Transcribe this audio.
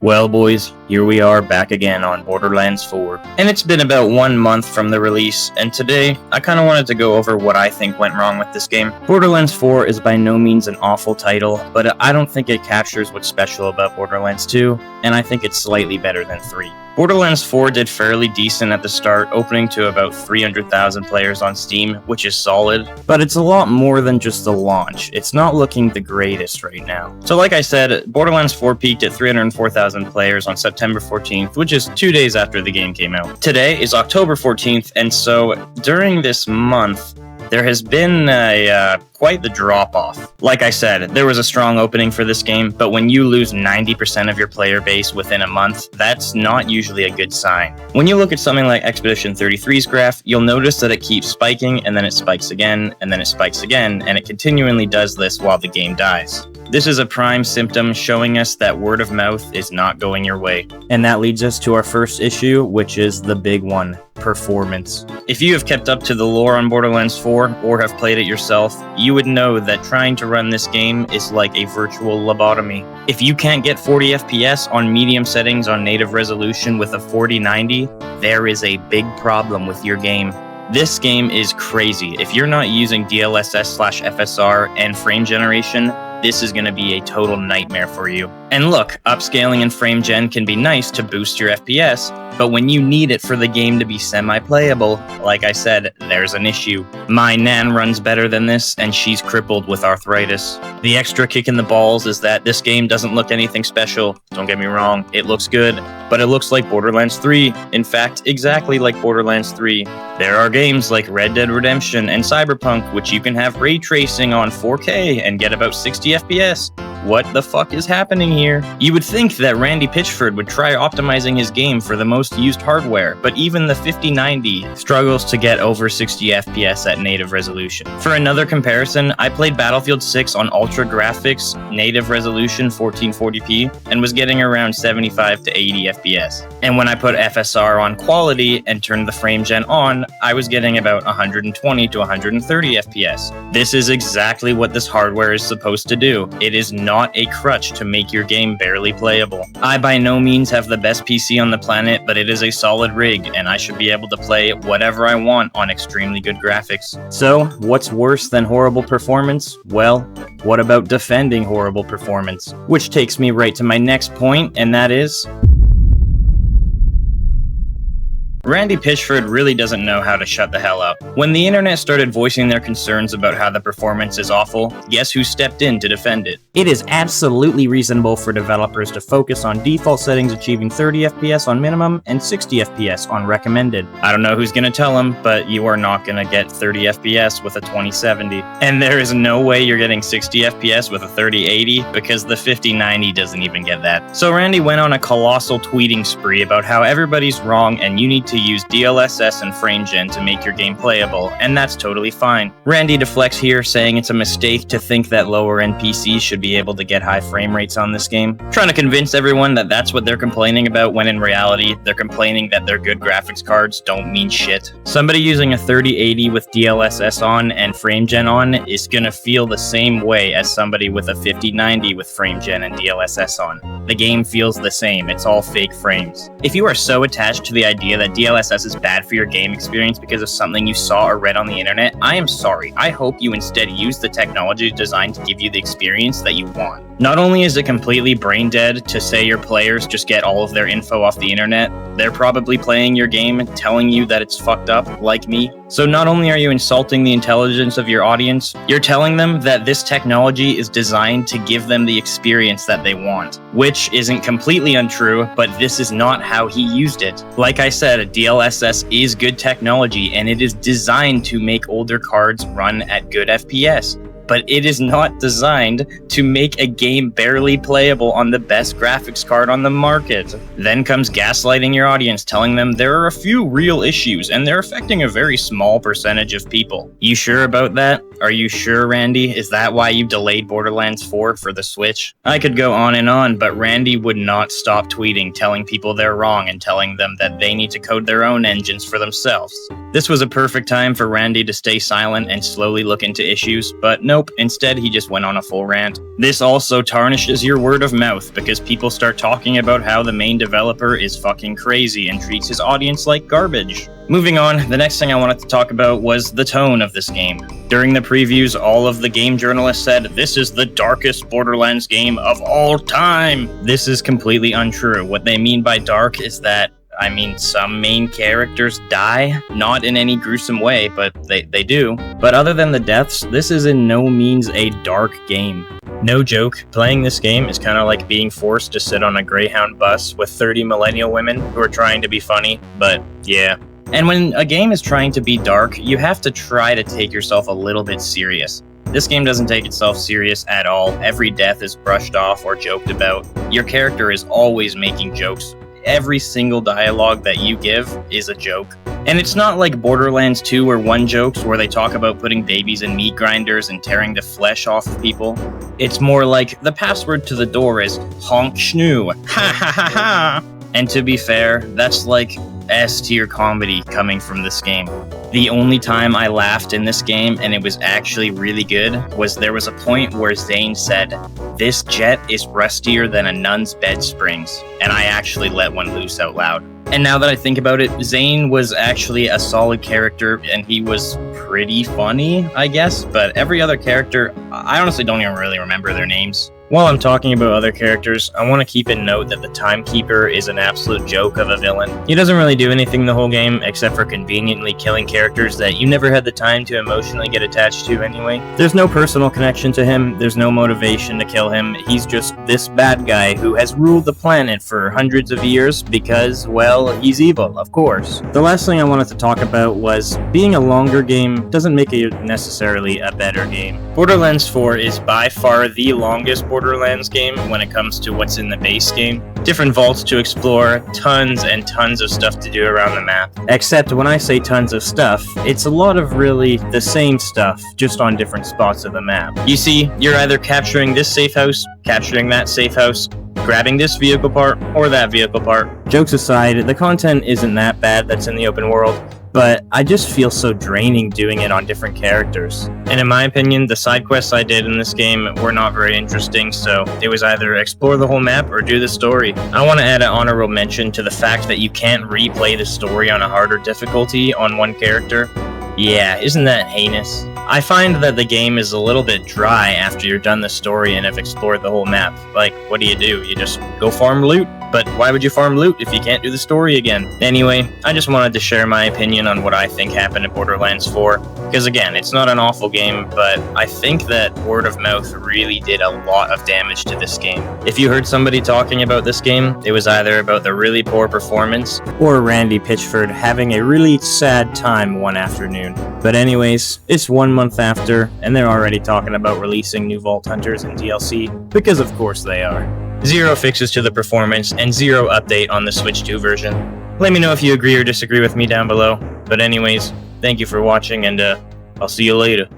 Well boys, here we are back again on Borderlands 4. And it's been about 1 month from the release, and today I kinda wanted to go over what I think went wrong with this game. Borderlands 4 is by no means an awful title, but I don't think it captures what's special about Borderlands 2, and I think it's slightly better than 3. Borderlands 4 did fairly decent at the start, opening to about 300,000 players on Steam, which is solid, but it's a lot more than just the launch. It's not looking the greatest right now. So like I said, Borderlands 4 peaked at 304,000 players on September 14th, which is 2 days after the game came out. Today is October 14th, and so during this month, there has been quite the drop-off. Like I said, there was a strong opening for this game, but when you lose 90% of your player base within a month, that's not usually a good sign. When you look at something like Expedition 33's graph, you'll notice that it keeps spiking, and then it spikes again, and then it spikes again, and it continually does this while the game dies. This is a prime symptom showing us that word of mouth is not going your way. And that leads us to our first issue, which is the big one, performance. If you have kept up to the lore on Borderlands 4 or have played it yourself, you would know that trying to run this game is like a virtual lobotomy. If you can't get 40 FPS on medium settings on native resolution with a 4090, there is a big problem with your game. This game is crazy. If you're not using DLSS/FSR and frame generation, this is going to be a total nightmare for you. And look, upscaling and frame gen can be nice to boost your FPS, but when you need it for the game to be semi-playable, like I said, there's an issue. My Nan runs better than this, and she's crippled with arthritis. The extra kick in the balls is that this game doesn't look anything special. Don't get me wrong, it looks good, but it looks like Borderlands 3. In fact, exactly like Borderlands 3. There are games like Red Dead Redemption and Cyberpunk, which you can have ray tracing on 4K and get about 60 FPS. What the fuck is happening here? You would think that Randy Pitchford would try optimizing his game for the most used hardware, but even the 5090 struggles to get over 60 FPS at native resolution. For another comparison, I played Battlefield 6 on Ultra Graphics, native resolution 1440p, and was getting around 75 to 80 FPS. And when I put FSR on quality and turned the frame gen on, I was getting about 120 to 130 FPS. This is exactly what this hardware is supposed to do. It is not a crutch to make your game barely playable. I by no means have the best PC on the planet, but it is a solid rig, and I should be able to play whatever I want on extremely good graphics. So, what's worse than horrible performance? Well, what about defending horrible performance? Which takes me right to my next point, and that is... Randy Pitchford really doesn't know how to shut the hell up. When the internet started voicing their concerns about how the performance is awful, guess who stepped in to defend it? It is absolutely reasonable for developers to focus on default settings achieving 30 FPS on minimum and 60 FPS on recommended. I don't know who's gonna tell them, but you are not gonna get 30 FPS with a 2070. And there is no way you're getting 60 FPS with a 3080 because the 5090 doesn't even get that. So Randy went on a colossal tweeting spree about how everybody's wrong and you need to use DLSS and frame gen to make your game playable, and that's totally fine. Randy deflects here, saying it's a mistake to think that lower-end PCs should be able to get high frame rates on this game, trying to convince everyone that that's what they're complaining about, when in reality, they're complaining that their good graphics cards don't mean shit. Somebody using a 3080 with DLSS on and frame gen on is gonna feel the same way as somebody with a 5090 with frame gen and DLSS on. The game feels the same, it's all fake frames. If you are so attached to the idea that DLSS is bad for your game experience because of something you saw or read on the internet, I am sorry. I hope you instead use the technology designed to give you the experience that you want. Not only is it completely brain dead to say your players just get all of their info off the internet, they're probably playing your game and telling you that it's fucked up, like me. So not only are you insulting the intelligence of your audience, you're telling them that this technology is designed to give them the experience that they want, which isn't completely untrue, but this is not how he used it. Like I said, DLSS is good technology, and it is designed to make older cards run at good FPS. But it is not designed to make a game barely playable on the best graphics card on the market. Then comes gaslighting your audience, telling them there are a few real issues and they're affecting a very small percentage of people. You sure about that? Are you sure, Randy? Is that why you delayed Borderlands 4 for the Switch? I could go on and on, but Randy would not stop tweeting, telling people they're wrong and telling them that they need to code their own engines for themselves. This was a perfect time for Randy to stay silent and slowly look into issues, but nope, instead he just went on a full rant. This also tarnishes your word of mouth, because people start talking about how the main developer is fucking crazy and treats his audience like garbage. Moving on, the next thing I wanted to talk about was the tone of this game. During the previews, all of the game journalists said, "This is the darkest Borderlands game of all time." This is completely untrue. What they mean by dark is that, some main characters die, not in any gruesome way, but they do. But other than the deaths, this is in no means a dark game. No joke, playing this game is kind of like being forced to sit on a Greyhound bus with 30 millennial women who are trying to be funny, but yeah. And when a game is trying to be dark, you have to try to take yourself a little bit serious. This game doesn't take itself serious at all. Every death is brushed off or joked about. Your character is always making jokes. Every single dialogue that you give is a joke. And it's not like Borderlands 2 or 1 jokes where they talk about putting babies in meat grinders and tearing the flesh off of people. It's more like, the password to the door is honk schnoo. Ha ha ha ha. And to be fair, that's like S-tier comedy coming from this game. The only time I laughed in this game, and it was actually really good, was there was a point where Zane said, "This jet is rustier than a nun's bed springs," and I actually let one loose out loud. And now that I think about it, Zane was actually a solid character, and he was pretty funny, I guess, but every other character, I honestly don't even really remember their names. While I'm talking about other characters, I want to keep in note that the Timekeeper is an absolute joke of a villain. He doesn't really do anything the whole game, except for conveniently killing characters that you never had the time to emotionally get attached to anyway. There's no personal connection to him, there's no motivation to kill him, he's just this bad guy who has ruled the planet for hundreds of years because, well, he's evil, of course. The last thing I wanted to talk about was, being a longer game doesn't make it necessarily a better game. Borderlands 4 is by far the longest Borderlands game when it comes to what's in the base game. Different vaults to explore, tons and tons of stuff to do around the map. Except when I say tons of stuff, it's a lot of really the same stuff, just on different spots of the map. You see, you're either capturing this safe house, capturing that safe house, grabbing this vehicle part, or that vehicle part. Jokes aside, the content isn't that bad that's in the open world, but I just feel so draining doing it on different characters. And in my opinion, the side quests I did in this game were not very interesting, so it was either explore the whole map or do the story. I want to add an honorable mention to the fact that you can't replay the story on a harder difficulty on one character. Yeah, isn't that heinous? I find that the game is a little bit dry after you're done the story and have explored the whole map. Like, what do? You just go farm loot? But why would you farm loot if you can't do the story again? Anyway, I just wanted to share my opinion on what I think happened in Borderlands 4. Because again, it's not an awful game, but I think that word of mouth really did a lot of damage to this game. If you heard somebody talking about this game, it was either about the really poor performance, or Randy Pitchford having a really sad time one afternoon. But anyways, it's 1 month after, and they're already talking about releasing new Vault Hunters and DLC, because of course they are. Zero fixes to the performance, and zero update on the Switch 2 version. Let me know if you agree or disagree with me down below. But anyways, thank you for watching, and I'll see you later.